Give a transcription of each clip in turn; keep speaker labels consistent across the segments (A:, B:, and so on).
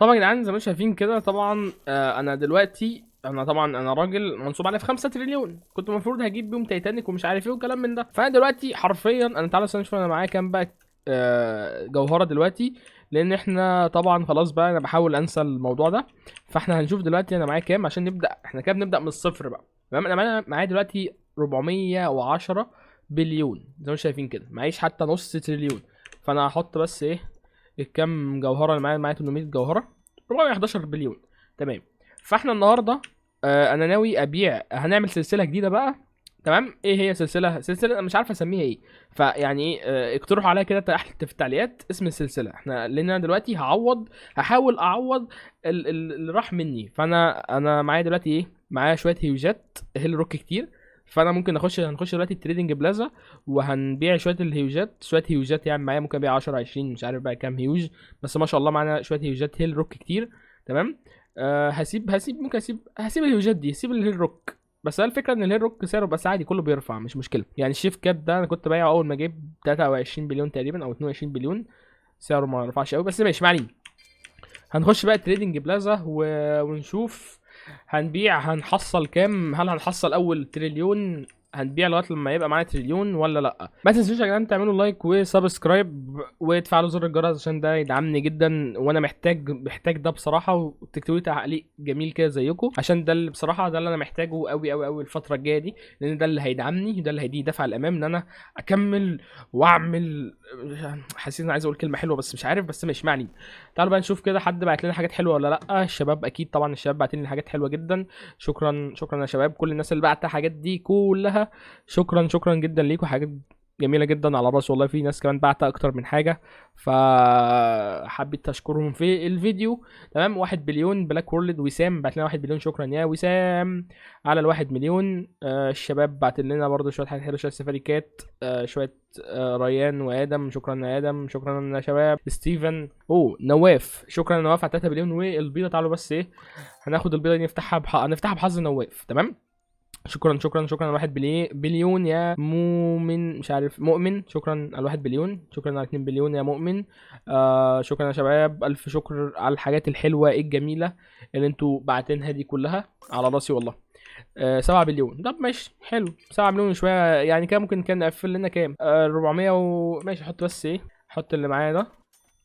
A: طبعا يا جدعان زي ما انتم شايفين كده طبعا انا دلوقتي انا راجل منصوب عليه في 5 تريليون. كنت المفروض هجيب بيهم تايتانيك ومش عارف ايه والكلام من ده. فانا دلوقتي حرفيا تعالى استنى نشوف انا معايا كام بقى جوهره دلوقتي. لان احنا طبعا خلاص بقى انا بحاول انسى الموضوع ده. فاحنا هنشوف دلوقتي انا معايا كام عشان نبدا. احنا كده بنبدا من الصفر بقى. تمام. انا معايا دلوقتي 410 بليون زي ما انتم شايفين كده. معيش حتى نص تريليون. فانا هحط بس ايه الكام جوهره اللي معايا 800 جوهره. 411 بليون. تمام. فاحنا النهارده انا ناوي ابيع. هنعمل سلسله جديده بقى. تمام. ايه هي سلسله انا مش عارف اسميها ايه. فيعني ايه اقترحوا عليا كده تحت في التعليقات اسم السلسله. احنا لان انا دلوقتي هحاول اعوض اللي راح مني. فانا معايا دلوقتي ايه. معايا شويه هيوجات هيل روك كتير. فانا ممكن هنخش دلوقتي التريدنج بلازا. وهنبيع شويه الهيوجات شويه هيوجات. يعني معايا ممكن ابيع 10 20 مش عارف بقى كام هيوج. بس ما شاء الله معانا شويه هيوجات هيل روك كتير. تمام. هسيب الهيوجات دي. هسيب الهيل روك. بس هي الفكره ان الهيل روك سعره بس عادي كله بيرفع مش مشكله. يعني الشيف كاب ده انا كنت بايعه اول ما جيب 23 بليون تقريبا او 22 بليون. سعره ما رفعش قوي بس ماشي ما علينا. هنخش بقى تريدنج بلازا ونشوف هنحصل كام. هل هنحصل اول تريليون هنبيع لغايه لما يبقى معانا تريليون ولا لا. ما تنسوش يا جدعان تعملوا لايك وسبسكرايب وتفعلوا زر الجرس عشان ده يدعمني جدا. وانا محتاج ده بصراحه. وتكتبوا لي تعليق جميل كده زيكم عشان ده اللي بصراحه ده اللي انا محتاجه قوي قوي قوي الفتره الجايه دي. لان ده اللي هيدعمني. ده اللي هيديني دفعه الامام ان انا اكمل واعمل. حاسس ان انا عايز اقول كلمه حلوه بس مش عارف. بس مش معني. تعالوا بقى نشوف كده حد بعت لنا حاجات حلوه ولا لا. الشباب اكيد طبعا الشباب باعتين لي حاجات حلوه جدا. شكرا شكرا يا شباب. كل الناس اللي بعت حاجات دي كلها شكرا شكرا جدا ليكم. حاجات جميله جدا على راسي والله. في ناس كمان بعت اكتر من حاجه. فحبيت اشكرهم في الفيديو. تمام. 1 بليون بلاك وورلد. وسام بعت لنا 1 بليون. شكرا يا وسام على ال1 مليون. الشباب بعت لنا برضو شويه حاجات حلوه. شويه سفاريكات. شويه ريان وادم. شكرا يا ادم. شكرا يا شباب. ستيفن. نواف. شكرا يا نواف على 3 بليون. والبيضه تعالوا بس ايه. هناخد البيضه دي هنفتحها بحظ نواف. تمام. شكرا شكرا شكرا على 1 بليون يا مؤمن. مش عارف مؤمن. شكرا على 1 بليون. شكرا على 2 بليون يا مؤمن. شكرا يا شباب. الف شكر على الحاجات الحلوه الجميله اللي انتوا بعتينها دي كلها على راسي والله. 7 بليون. طب ماشي حلو. 7 مليون شويه يعني كده ممكن كان نقفل لنا كام 400 ماشي. حط بس ايه. حط اللي معايا ده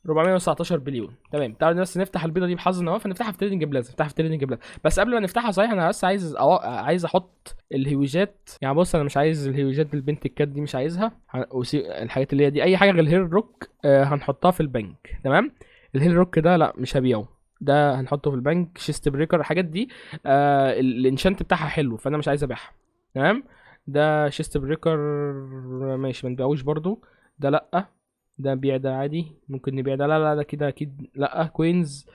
A: 419 بليون. تمام. تعالوا بس نفتح البيضه دي بحظ نواف. نفتحها في تريدنج بلازا. نفتحها في تريدنج بلازا. بس قبل ما نفتحها صحيح انا بس عايز احط الهيوجات. يعني بص انا مش عايز الهيوجات البنت الكات دي مش عايزها. الحاجات اللي هي دي اي حاجه غير الهير روك هنحطها في البنك. تمام. الهير روك ده لا مش هبيعه. ده هنحطه في البنك. شيست بريكر الحاجات دي الانشنت بتاعها حلو فانا مش عايز ابيعها. تمام. ده شيست بريكر ماشي ما نبيعوش برضو. ده لا. ده نبيع ده عادي. ممكن نبيع ده. لا لا ده كده اكيد لا. كوينز.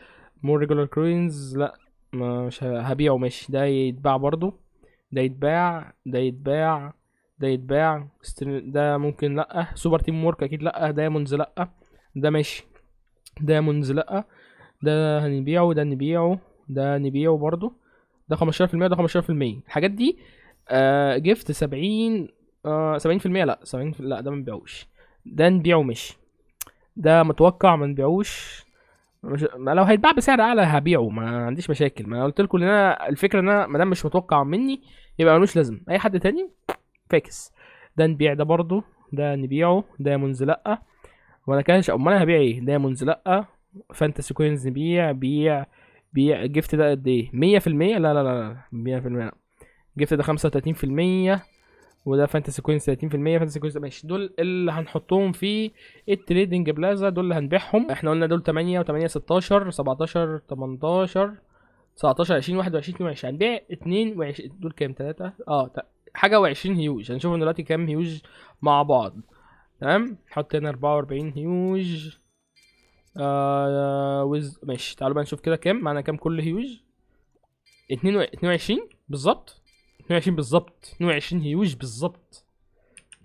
A: مور ريجولار كوينز لا. مش هبيعه ماشي. ده يتباع برضو. ده يتباع. ده يتباع. ده يتباع. ده ممكن لا. سوبر تيم وورك اكيد لا. دايموندز لا. ده ماشي. دايموندز لا. ده هنبيعه. ده نبيعه. ده نبيعه برضو. ده 15%. ده 15%. الحاجات دي جفت 70. 70% لا 70 لا ده ما نبيعوش. ده نبيعه ماشي. ده متوقع ما نبيعوش. مش... ما لو هيتباع بسعر اعلى هبيعه ما عنديش مشاكل. ما أنا قلت لكم ان انا الفكره ان انا ما دام مش متوقع مني يبقى ملوش لازم. اي حد تاني فاكس. ده نبيع ده برضو. ده نبيعه. دايموندز لا. وانا كانش امال انا هبيع ايه. دايموندز لا. فانتسي كوينز نبيع. بيع الجفت ده قد ايه 100%. لا لا لا لا 100% لا. الجفت ده 35%. وده فانتسي كوينز 30%. فانتسي كوينز ماشي. دول اللي هنحطهم في التريدنج بلازا. دول اللي هنبيعهم. احنا قلنا دول 8 و8 16 17 18 19 20 21 22. هنبيع 22. دول كام 3 حاجه و20 هيوج. هنشوف دلوقتي كام هيوج مع بعض. تمام. نحط هنا 44 هيوج. ماشي. تعالوا بقى نشوف كده كام معانا. كام كل هيوج 22 بالظبط. 22 بالظبط. 22 هيوج بالظبط.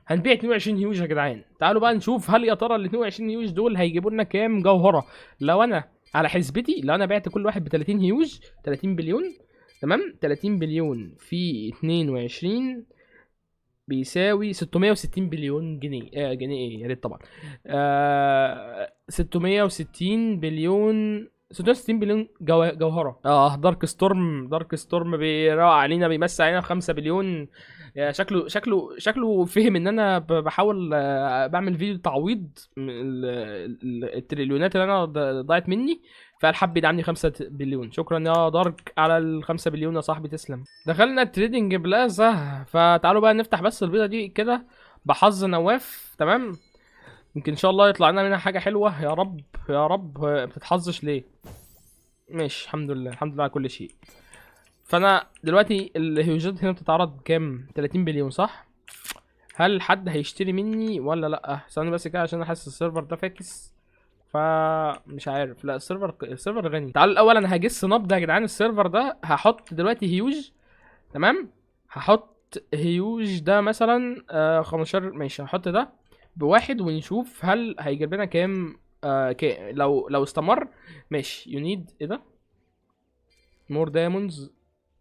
A: هنبيع 22 هيوج يا جدعان. تعالوا بقى نشوف هل يا ترى ال 22 هيوج دول هيجيبوا لنا كام جوهره. لو انا على حسبتي لو انا بعت كل واحد ب 30 هيوج 30 بليون. تمام. 30 بليون في 22 بيساوي 660 بليون جنيه. جنيه ايه يا ريت طبعا. 660 بليون. 660 بليون جوهره. دارك ستورم بيروق علينا، بيمسي علينا 5 بليون. يا شكله فهم ان انا بحاول بعمل فيديو تعويض التريليونات اللي انا ضاعت مني. فقال حب يدعمني 5 بليون. شكرا يا دارك على ال 5 بليون يا صاحبي، تسلم. دخلنا التريدنج بلازا، فتعالوا بقى نفتح بس البيضه دي كده بحظ نواف. تمام، يمكن ان شاء الله يطلع لنا منها حاجه حلوه، يا رب يا رب. ما بتتحظش ليه؟ ماشي، الحمد لله الحمد لله على كل شيء. فانا دلوقتي الهيوجات هنا بتتعرض بكام؟ 30 بليون صح؟ هل حد هيشتري مني ولا لا؟ ثواني بس كده عشان انا حاسس السيرفر ده فاكس، فمش عارف. لا السيرفر غني. تعالوا الاول انا هجس نبض يا جدعان السيرفر ده. هحط دلوقتي هيوج. تمام، هحط هيوج ده مثلا 15. ماشي، هحط ده بواحد ونشوف هل هيجيب لنا كام. لو استمر. ماشي، يونيد ايه ده؟ مور دايموندز.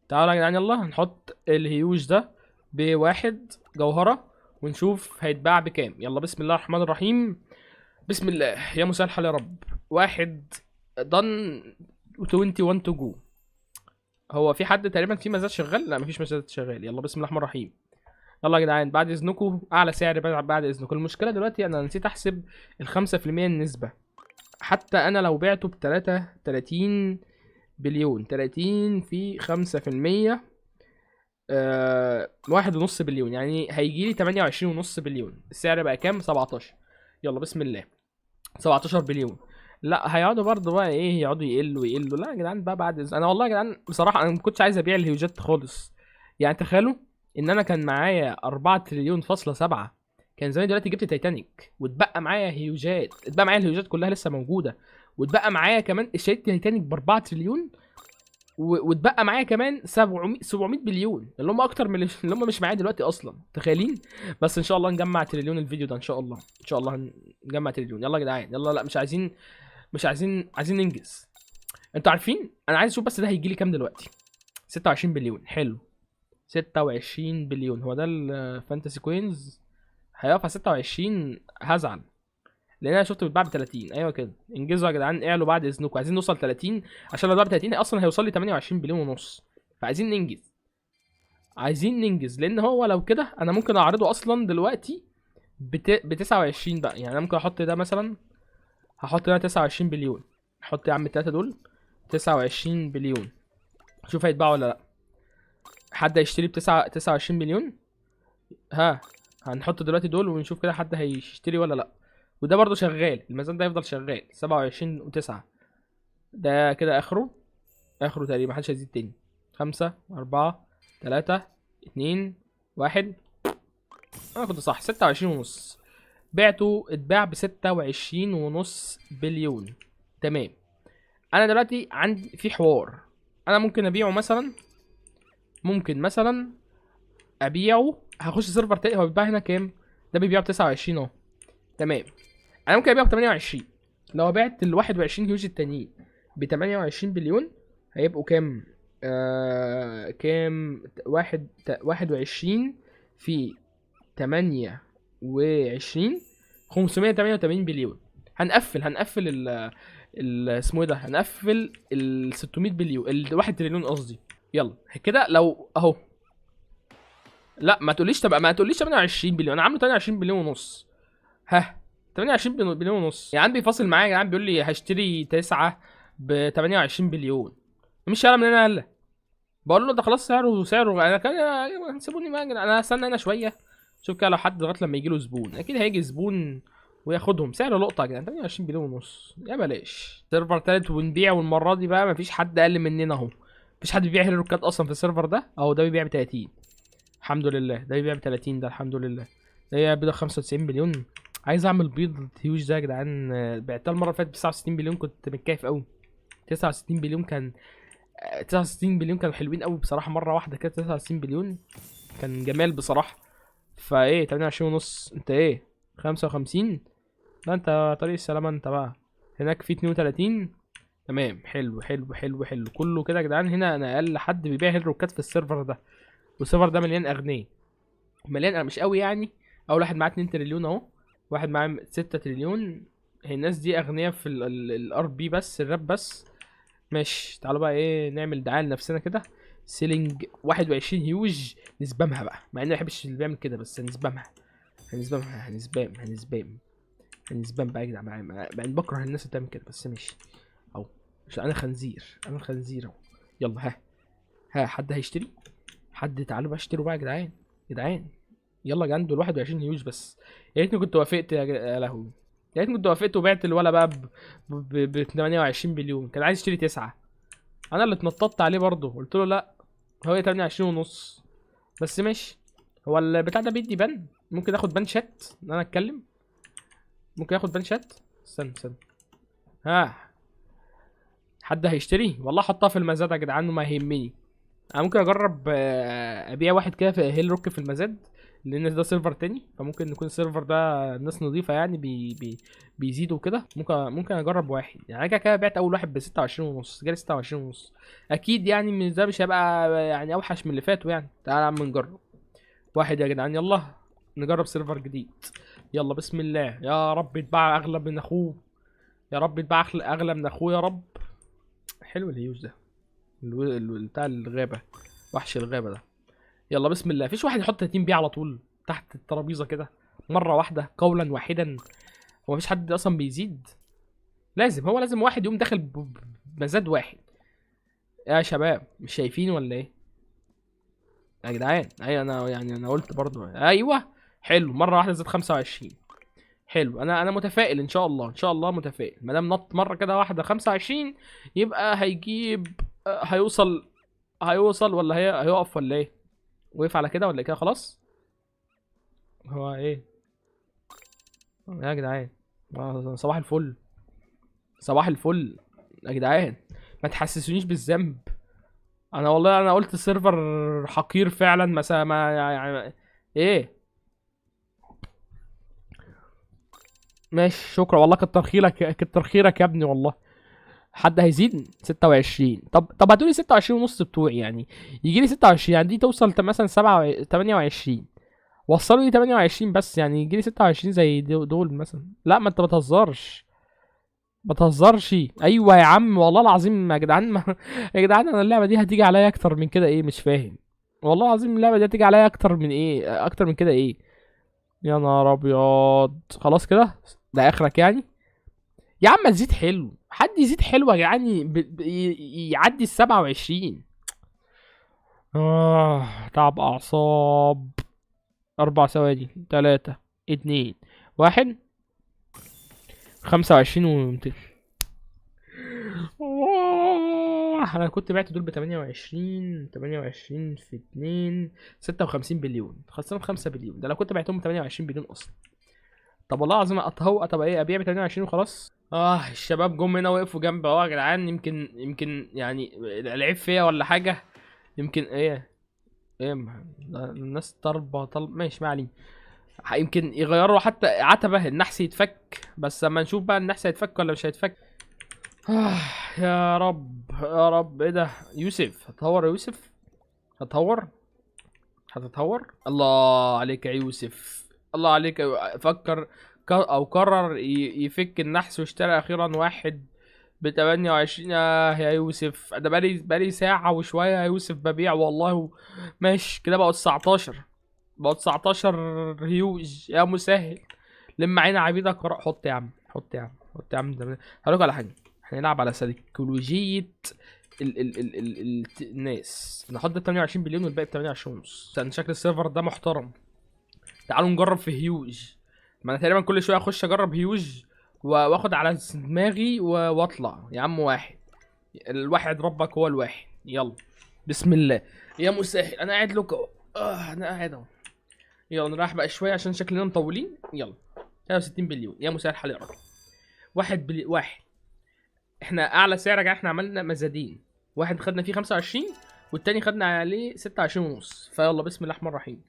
A: تعالوا يا جدعان يلا هنحط الهيوج ده بواحد جوهرة ونشوف هيتباع بكام. يلا بسم الله الرحمن الرحيم. بسم الله يا مسهل الحال يا رب. واحد دن 21 تو جو. هو في حد تقريبا في مزاد شغال؟ لا مفيش مزاد شغال. يلا بسم الله الرحمن الرحيم. يلا يا جدعان بعد اذنكم اعلى سعر بعد اذنكم. المشكله دلوقتي انا نسيت احسب ال5% النسبه. حتى انا لو بعته ب33 بليون، 30 في 5%، 1.5 بليون، يعني هيجيلي 28.5 بليون. السعر بقى كام؟ 17. يلا بسم الله. 17 بليون. لا هيقعدوا برضه بقى ايه، يقعدوا يقلوا. لا يا جدعان بقى بعد انا والله يا جدعان بصراحه انا ما كنتش عايز ابيع الهيوجات خالص. يعني تخيلوا ان انا كان معايا 4 تريليون فاصلة 7، كان زمان دلوقتي جبت تايتانيك واتبقى معايا هيوجات. اتبقى معايا الهيوجات كلها لسه موجوده، واتبقى معايا كمان اشتريت تايتانيك ب 4 تريليون، واتبقى معايا كمان 700 بليون اللي هم اكتر من اللي هم مش معايا دلوقتي اصلا. تخيلين. بس ان شاء الله نجمع تريليون الفيديو ده ان شاء الله. ان شاء الله نجمع تريليون. يلا يا جدعان يلا. لا مش عايزين ننجز. انتوا عارفين انا عايز اشوف بس ده هيجي لي كام دلوقتي. 26 بليون. حلو، 26 بليون. هو ده الفانتسي كوينز هيقف على 26. هزعل لان انا شفته بيتباع ب 30. ايوه كده، انجزوا يا جدعان اعلوا بعد اذنكم. عايزين نوصل 30 عشان لو اتباع ب 30 اصلا هيوصل لي 28 بليون ونص. فعايزين ننجز، عايزين ننجز. لان هو لو كده انا ممكن اعرضه اصلا دلوقتي ب 29 بقى. يعني انا ممكن احط ده مثلا، هحط هنا 29 بليون. احط يا عم التلاته دول 29 بليون. شوف هيتباع ولا لا. حد هيشتري ب 29 بليون؟ ها، هنحط دلوقتي دول ونشوف كده حد هيشتري ولا لا. وده برضو شغال، الميزان ده يفضل شغال. 27 و9 ده كده اخره تقريبا. محدش هيزيد تاني. 5 4 3 2 1. انا كنت صح، 26 ونص. بعته اتباع ب 26 ونص بليون. تمام. انا دلوقتي عندي في حوار. انا ممكن ابيعه مثلا، ممكن مثلا ابيعه. هخش سيرفر تاني. هو بيتباع هنا كام؟ ده بيبيعه ب 29 اهو. تمام. انا ممكن ابيعه ب 28. لو بعت ال 21 هيوج التانيين ب 28 بليون هيبقوا كام؟ كام؟ 21 في 28 588 بليون. هنقفل اسمه ايه ده، هنقفل ال 600 بليون، ال 1 تريليون قصدي. يلا كده لو اهو. لا ما تقوليش 28 بليون. انا عامله 28 بليون ونص. ها، 28 بليون ونص. يعني بيفاصل معايا يا جدعان بيقول لي هشتري 9 ب 28 بليون. مش يلا من هنا يلا. بقول له ده خلاص سعره انا كان سيبوني بقى. انا هستنى هنا شويه. شوف كده لو حد لغايه لما يجي له زبون. اكيد هيجي زبون وياخدهم. سعر لقطه يا جدعان 28 بليون ونص. يا بلاش. سيرفر تالت ونبيع. والمره دي بقى مفيش حد اقل مننا اهو. مفيش حد بيبيع هيروكات اصلا في السيرفر ده. اهو ده بيبيع ب 30. الحمد لله. ده بيبيع ب 30 ده الحمد لله. ده هي بيضه 95 بليون. عايز اعمل بيض هيوج ده يا جدعان. بعتها المره اللي فاتت ب 69 بليون كنت متكيف قوي. 69 بليون كان 69 بليون كانوا حلوين قوي بصراحه. مره واحده كده 69 بليون كان جمال بصراحه. فايه 28 ونص. انت ايه 55؟ لا انت طريق السلامه انت بقى. هناك في 32. تمام. حلو حلو حلو حلو. كله كده يا جدعان. هنا انا اقل حد بيبيع هيروكات في السيرفر ده. والسيرفر ده مليان اغنياء. مليان مش قوي يعني. اول واحد معاه 2 تريليون اهو. واحد معاه 6 تريليون. هي الناس دي اغنياء في الار بي بس، الراب بس. ماشي تعالوا بقى ايه نعمل دعايه لنفسنا كده. سيلينج 21 هيوج. نسبامها بقى مع اني ما بحبش اللي بيعمل كده، بس هنسبامها. هنسبام بقى يا جدع، مع اني بكره الناس اللي بتعمل كده، بس ماشي. اهو مش انا خنزير، انا خنزير اهو. يلا ها حد هيشتري؟ حد تعالوا بقى اشتروا بقى يا جدعان. جدعان يلا يا جدعان، دول 21 هيوج بس. يا ريتني كنت وافقت يا لهوي. يا ريتني كنت وافقت وبعت الولا بقى ب 28 بليون. كان عايز يشتري 9. انا اللي اتنططت عليه برضه، قلت له لا. هو 28 ونص بس ماشي. هو البتاع ده بيدي بان؟ ممكن اخد بان شات ان انا اتكلم؟ ممكن اخد بان شات. استنى. ها حد هيشتري؟ والله حطها في المزاد يا جدعان وما يهمني. انا ممكن اجرب ابيع واحد كده في هيل روك في المزاد، لان ده سيرفر تاني، فممكن يكون السيرفر ده ناس نظيفه يعني بيزيدوا كده. ممكن اجرب واحد يعني. انا كده بعت اول واحد ب 26 ونص، جالي 26 ونص. اكيد يعني ده مش هيبقى يعني اوحش من اللي فاتوا يعني. تعالى يا عم نجرب واحد يا جدعان، يلا نجرب سيرفر جديد. يلا بسم الله. يا رب يتباع اغلى من اخوه، يا رب يتباع اغلى من اخوه يا رب. حلو الهيوز ده، بتاع الغابه، وحش الغابه ده. يلا بسم الله. مفيش واحد يحط 30 بيه على طول تحت الترابيزه كده مره واحده قولا واحدا؟ هو مفيش حد اصلا بيزيد؟ لازم واحد يقوم داخل بمزاد واحد. يا شباب مش شايفين ولا ايه يا جدعان؟ ايوه انا يعني انا قلت برضو ايوه. حلو مره واحده زاد 25. حلو انا متفائل ان شاء الله، ان شاء الله متفائل. ما دام نط مره كده واحده 25 يبقى هيجيب هيوصل ولا هيقف ولا ايه؟ وقف على كده ولا كده خلاص؟ هو ايه يا جدعان؟ صباح الفل، صباح الفل يا جدعان. ما تحسسونيش بالذنب. انا والله انا قلت سيرفر حقير فعلا، ما يعني ايه. ماشي شكرا والله، كتر خيرك كتر خيرك يا ابني والله. حد هيزيد 26؟ طب هاتولي 26 ونص بتوعي يعني. يجي لي 26 يعني دي توصل مثلا 7 28. وصلوا لي 28 بس يعني يجي لي 26 زي دول مثلا. لا ما انت ما تهزرش. ايوه يا عم والله العظيم يا جدعان يا جدعان انا اللعبه دي هتيجي عليا اكتر من كده ايه؟ مش فاهم والله العظيم. اللعبه دي هتيجي عليا اكتر من ايه؟ اكتر من كده ايه؟ يا نهار ابيض. خلاص كده ده اخرك يعني؟ يا عم تزيد حلو، حد يزيد حلو يا جدعان يعدي ال 27. تعب اعصاب. 4 ثواني، 3 2 1. 25 و200. انا كنت بعت دول ب 28 في 2 56 بليون. خسران 5 بليون ده لو كنت بعتهم ب 28 بليون اصلا. طب والله العظيم طب ايه ابيع ب 28 وخلاص. الشباب جم هنا وقفوا جنبي اهو يا جدعان. يمكن يعني العيب فيا ولا حاجه. يمكن ايه الناس طلب ماشي ما علينا. يمكن يغيروا حتى عتبه النحس يتفك، بس اما نشوف بقى النحس هيتفك ولا مش هيتفك. يا رب يا رب. ايه ده يوسف؟ هتهور يا يوسف؟ هتتهور. الله عليك يا يوسف، الله عليك. فكر او قرر يفك النحس واشترى اخيرا واحد ب 28. يا يوسف ده بقالي ساعة وشوية يا يوسف ببيع والله ماشي كده بقوا 19. بقوا 19 هيوج يا مسهل. لما عين عبيدك حط يا عم، حط يا عم هقولك على حاجة. هنلعب على سيكولوجية الناس. نحط 28 بليون والباقي ب 28 ونص. عشان شكل السيرفر ده محترم. تعالوا نجرب في هيوج. ما انا تقريبا كل شويه اخش اجرب هيوج واخد على دماغي واطلع. يا عم واحد، الواحد ربك هو الواحد. يلا بسم الله يا مسهل. انا قاعد لك اهو. انا قاعد اهو. يلا نريح بقى شويه عشان شكلنا مطولين. يلا 63 بليون يا مسهل حال يا رب. واحد. احنا اعلى سعر يا احنا عملنا مزادين. واحد خدنا فيه 25 والتاني خدنا عليه 26 ونص. فيلا بسم الله الرحمن الرحيم.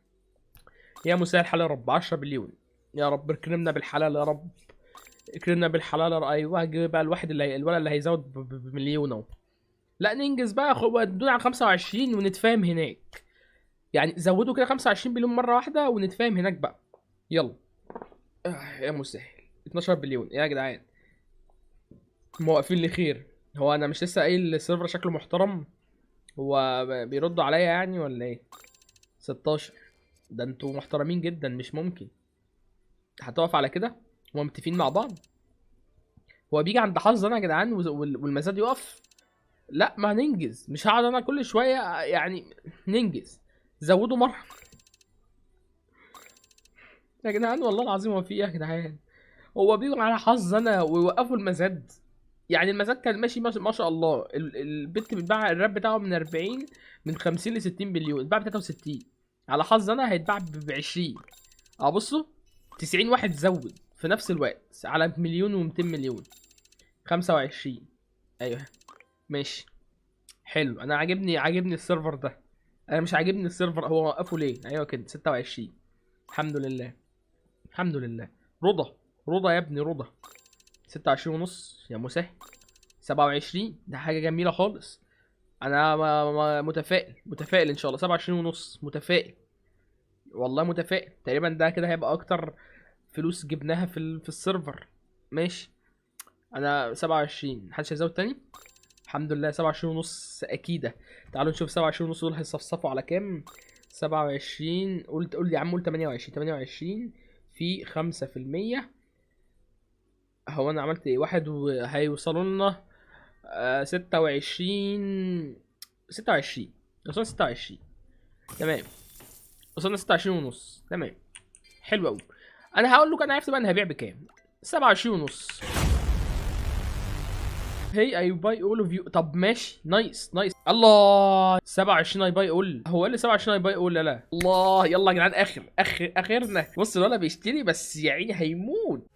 A: يا مسهل حال يا رب. 10 بليون يا رب. اكرمنا بالحلال يا رب، اكرمنا بالحلال يا رب. ايوه هجيب بقى الولد اللي هيزود بمليون اهو. لا ننجز بقى. ودونا على 25 ونتفاهم هناك. يعني زودوا كده 25 بليون مره واحده ونتفاهم هناك بقى. يلا يا مسهل. 12 بليون يا جدعان. موقفين لي خير. هو انا مش لسه قايل السيرفر شكله محترم؟ هو بيردوا عليا يعني ولا ايه؟ 16. ده انتوا محترمين جدا، مش ممكن هتقف على كده؟ هما متفقين مع بعض؟ هو بيجي عند حظ انا يا جدعان والمزاد يقف؟ لا ما ننجز، مش هقعد انا كل شويه يعني. ننجز، زودوا مره. يا جدعان والله العظيم هو في ايه يا جدعان؟ هو بيجوا على حظ انا ويوقفوا المزاد؟ يعني المزاد كان ماشي ما شاء الله، البت بتباع الراب بتاعه من 40، من 50 ل 60 بليون، اتباع ب 63. على حظ انا هيتباع ب 20. اه بصوا، 90 واحد زود في نفس الوقت على مليون و200 مليون. 25. ايوه ماشي، حلو. انا عاجبني السيرفر ده. انا مش عاجبني السيرفر، هو وقفه ليه؟ ايوه كده 26. الحمد لله، الحمد لله. رضا، رضا يا ابني رضا. 26 ونص يا مسهل. 27 ده حاجه جميله خالص. انا متفائل ان شاء الله. 27 ونص متفائل، والله متفائل. تقريبا ده كده هيبقى اكتر فلوس جبناها في السيرفر. ماشي. انا 27، محدش هيزود تاني. الحمد لله. 27 ونص اكيده. تعالوا نشوف 27 ونص دول هيصفصفوا على كام. 27، قول يا عم، قول 28. 28 في 5%. هو انا عملت ايه؟ واحد هيوصلوا لنا 26. 26 وصلنا 26. تمام، وصلنا 26 ونص. تمام، حلو قوي. انا هقول لك انا عرفت بقى انا هبيع بكام. 27 ونص. هي اي باي اول اوف يو. طب ماشي، نايس نايس. الله، 27 اي باي اول. هو قال لي 27 اي باي اول. لا لا، الله. يلا يا جدعان، اخرنا. بص الولد بيشتري بس يا عيني هيموت.